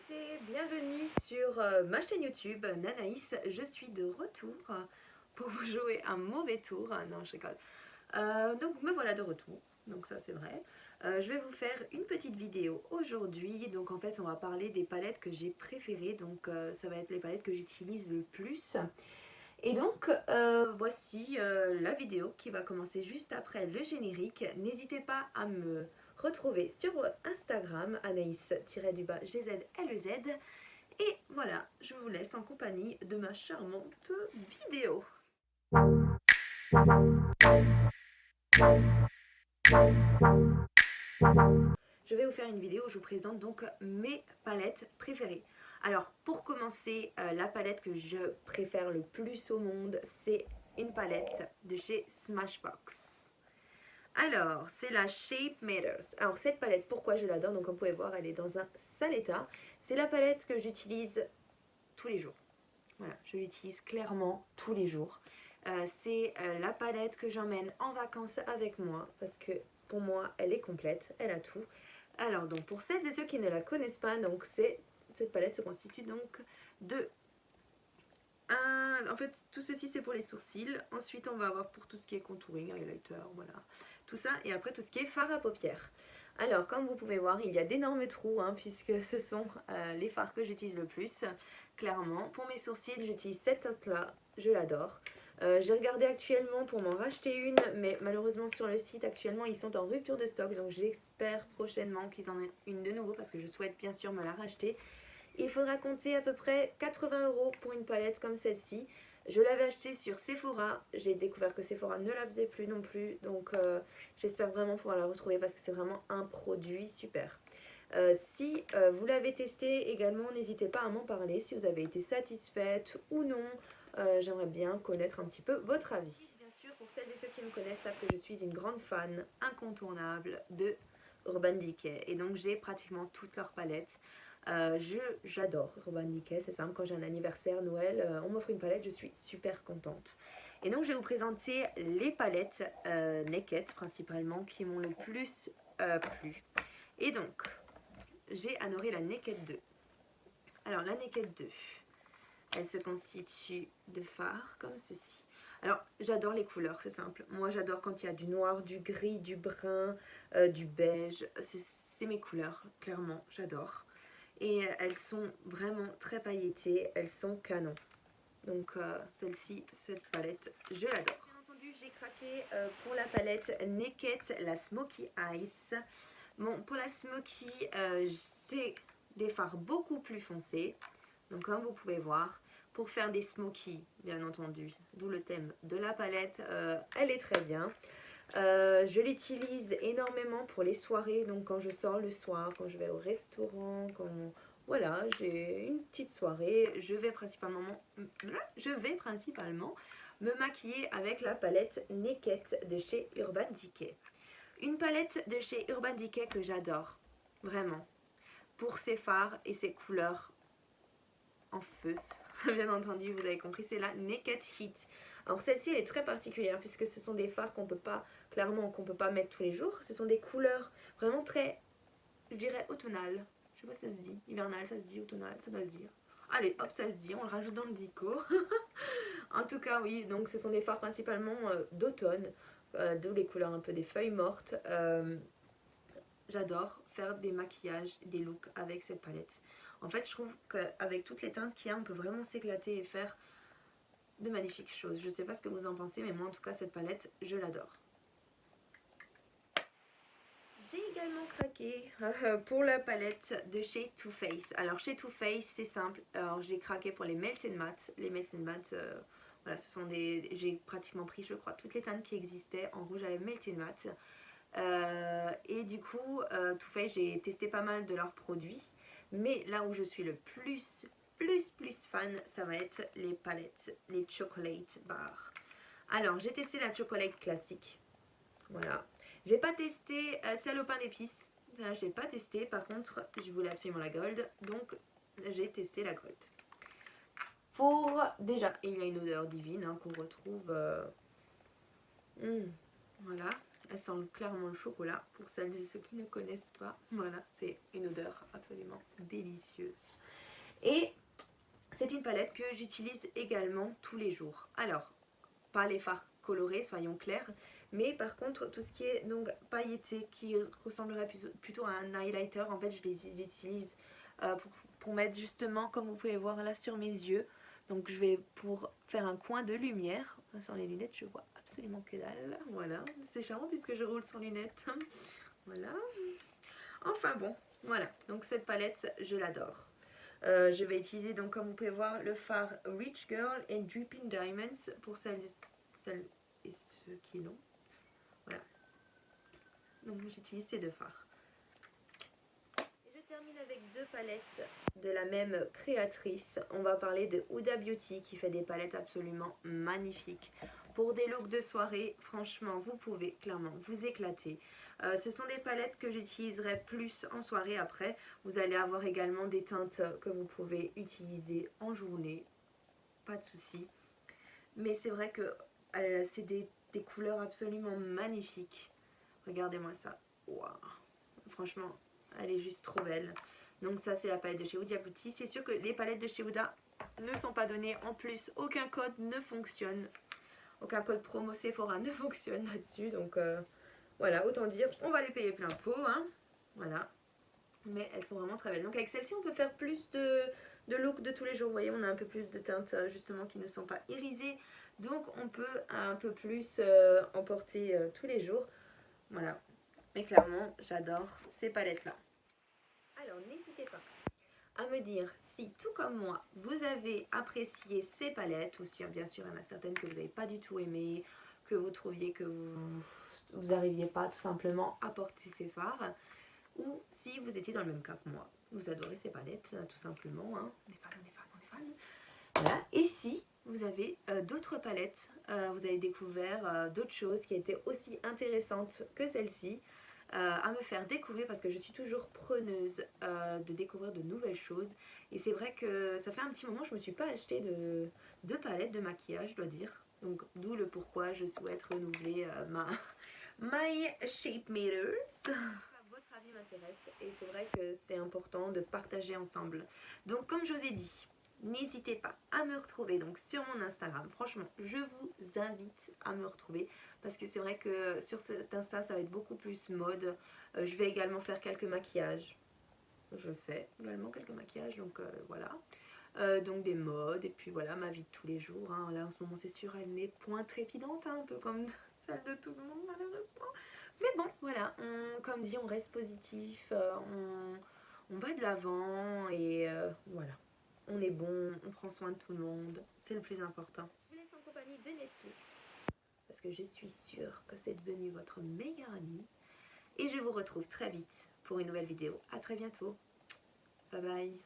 et bienvenue sur ma chaîne YouTube Nanaïs. Je suis de retour pour vous jouer un mauvais tour. Non, je rigole. Donc me voilà de retour, donc ça c'est vrai. Je vais vous faire une petite vidéo aujourd'hui. Donc en fait on va parler des palettes que j'ai préférées. Donc ça va être les palettes que j'utilise le plus. Et donc voici la vidéo qui va commencer juste après le générique. N'hésitez pas à me retrouver sur Instagram, Anaïs-GZLEZ. Et voilà, je vous laisse en compagnie de ma charmante vidéo. Je vais vous faire une vidéo où je vous présente donc mes palettes préférées. Alors pour commencer, la palette que je préfère le plus au monde, c'est une palette de chez Smashbox. Alors, c'est la Shape Matters. Alors cette palette, pourquoi je l'adore? Donc comme vous pouvez voir, elle est dans un sale état. C'est la palette que j'utilise tous les jours. Voilà, je l'utilise clairement tous les jours. C'est la palette que j'emmène en vacances avec moi parce que pour moi, elle est complète, elle a tout. Alors donc pour celles et ceux qui ne la connaissent pas, donc cette palette se constitue donc de en fait tout ceci c'est pour les sourcils. Ensuite on va avoir pour tout ce qui est contouring, highlighter, voilà, tout ça, et après tout ce qui est fard à paupières. Alors comme vous pouvez voir, il y a d'énormes trous puisque ce sont les fards que j'utilise le plus. Clairement, pour mes sourcils, j'utilise cette teinte là, je l'adore. J'ai regardé actuellement pour m'en racheter une, mais malheureusement sur le site actuellement ils sont en rupture de stock, donc j'espère prochainement qu'ils en aient une de nouveau parce que je souhaite bien sûr me la racheter. Il faudra compter à peu près 80 € pour une palette comme celle-ci. Je l'avais achetée sur Sephora, j'ai découvert que Sephora ne la faisait plus non plus, donc j'espère vraiment pouvoir la retrouver parce que c'est vraiment un produit super. Si vous l'avez testé également, n'hésitez pas à m'en parler si vous avez été satisfaite ou non. J'aimerais bien connaître un petit peu votre avis. Bien sûr, pour celles et ceux qui me connaissent savent que je suis une grande fan incontournable de Urban Decay et donc j'ai pratiquement toutes leurs palettes. J'adore Urban Decay, c'est simple, quand j'ai un anniversaire, Noël, on m'offre une palette, je suis super contente. Et donc je vais vous présenter les palettes Naked principalement qui m'ont le plus plu. Et donc j'ai adoré la Naked 2. Alors la Naked 2, elle se constitue de fards comme ceci. Alors j'adore les couleurs, c'est simple. Moi j'adore quand il y a du noir, du gris, du brun, du beige. C'est mes couleurs, clairement, j'adore. Et elles sont vraiment très pailletées, elles sont canon. Donc celle-ci, cette palette, je l'adore. Bien entendu, j'ai craqué pour la palette Naked, la Smoky Eyes. Bon, pour la Smoky, c'est des fards beaucoup plus foncés. Donc comme vous pouvez voir, pour faire des smoky, bien entendu, d'où le thème de la palette, elle est très bien. Je l'utilise énormément pour les soirées, donc quand je sors le soir, quand je vais au restaurant, quand voilà, j'ai une petite soirée, je vais principalement me maquiller avec la palette Naked de chez Urban Decay. Une palette de chez Urban Decay que j'adore, vraiment, pour ses fards et ses couleurs en feu. Bien entendu, vous avez compris, c'est la Naked Heat. Alors celle-ci, elle est très particulière puisque ce sont des fards qu'on peut pas, clairement, qu'on peut pas mettre tous les jours. Ce sont des couleurs vraiment très, je dirais, automnales. Je sais pas si ça se dit. Hivernal, ça se dit. Automnal, ça doit se dire. Allez, hop, ça se dit. On le rajoute dans le dico. En tout cas, oui. Donc, ce sont des fards principalement d'automne, d'où les couleurs un peu des feuilles mortes. J'adore faire des maquillages, des looks avec cette palette. En fait, je trouve qu'avec toutes les teintes qu'il y a, on peut vraiment s'éclater et faire de magnifiques choses. Je sais pas ce que vous en pensez, mais moi en tout cas, cette palette, je l'adore. J'ai également craqué pour la palette de chez Too Faced. Alors chez Too Faced, c'est simple. Alors j'ai craqué pour les Melted Matte. Les Melted Matte, voilà, ce sont des... J'ai pratiquement pris, je crois, toutes les teintes qui existaient en rouge avec Melted Matte. Et du coup, Too Faced, j'ai testé pas mal de leurs produits. Mais là où je suis le plus fan, ça va être les palettes, les Chocolate Bar. Alors, j'ai testé la Chocolate classique. Voilà. J'ai pas testé celle au pain d'épices. Là, j'ai pas testé. Par contre, je voulais absolument la Gold. Donc, j'ai testé la Gold. Déjà, il y a une odeur divine qu'on retrouve. Voilà. Elle sent clairement le chocolat pour celles et ceux qui ne connaissent pas. Voilà, c'est une odeur absolument délicieuse. Et c'est une palette que j'utilise également tous les jours. Alors, pas les fards colorés, soyons clairs, mais par contre tout ce qui est donc pailleté qui ressemblerait plutôt à un highlighter, en fait je les utilise pour mettre justement, comme vous pouvez voir là, sur mes yeux. Donc je vais pour faire un coin de lumière. Sans les lunettes je vois absolument que dalle. Voilà, c'est charmant puisque je roule sans lunettes. Voilà. Enfin bon, voilà, donc cette palette je l'adore. Je vais utiliser donc, comme vous pouvez voir, le fard Rich Girl et Dripping Diamonds pour celles et ceux qui l'ont. Voilà. Donc j'utilise ces deux fards. Et je termine avec deux palettes de la même créatrice. On va parler de Huda Beauty qui fait des palettes absolument magnifiques. Pour des looks de soirée, franchement, vous pouvez clairement vous éclater. Ce sont des palettes que j'utiliserai plus en soirée après. Vous allez avoir également des teintes que vous pouvez utiliser en journée. Pas de souci. Mais c'est vrai que c'est des couleurs absolument magnifiques. Regardez-moi ça. Wow. Franchement, elle est juste trop belle. Donc ça, c'est la palette de chez Huda Beauty. C'est sûr que les palettes de chez Huda ne sont pas données. En plus, aucun code ne fonctionne. Aucun code promo Sephora ne fonctionne là-dessus. Donc voilà, autant dire, on va les payer plein pot. Hein. Voilà. Mais elles sont vraiment très belles. Donc avec celle-ci, on peut faire plus de look de tous les jours. Vous voyez, on a un peu plus de teintes justement qui ne sont pas irisées. Donc on peut un peu plus en porter tous les jours. Voilà. Mais clairement, j'adore ces palettes-là. Alors n'hésitez pas à me dire si, tout comme moi, vous avez apprécié ces palettes, ou si bien sûr il y en a certaines que vous n'avez pas du tout aimées, que vous trouviez que vous n'arriviez pas tout simplement à porter ces fards, ou si vous étiez dans le même cas que moi, vous adorez ces palettes tout simplement, hein. On est fans, on est fans, on est fans. Voilà. Et si vous avez d'autres palettes, vous avez découvert d'autres choses qui étaient aussi intéressantes que celle-ci, à me faire découvrir, parce que je suis toujours preneuse de découvrir de nouvelles choses. Et c'est vrai que ça fait un petit moment que je ne me suis pas acheté de palette de maquillage, je dois dire. Donc d'où le pourquoi je souhaite renouveler my Shape Meters. Votre avis m'intéresse et c'est vrai que c'est important de partager ensemble. Donc comme je vous ai dit, n'hésitez pas à me retrouver donc sur mon Instagram. Franchement, je vous invite à me retrouver parce que c'est vrai que sur cet Insta, ça va être beaucoup plus mode. Je vais également faire quelques maquillages. Je fais également quelques maquillages, donc voilà. Donc des modes et puis voilà, ma vie de tous les jours. Hein. Là en ce moment, c'est sûr, elle n'est point trépidante, hein, un peu comme celle de tout le monde malheureusement. Mais bon, voilà, comme dit, on reste positif, on va de l'avant et voilà. On est bon, on prend soin de tout le monde, c'est le plus important. Je vous laisse en compagnie de Netflix, parce que je suis sûre que c'est devenu votre meilleur ami. Et je vous retrouve très vite pour une nouvelle vidéo. À très bientôt. Bye bye.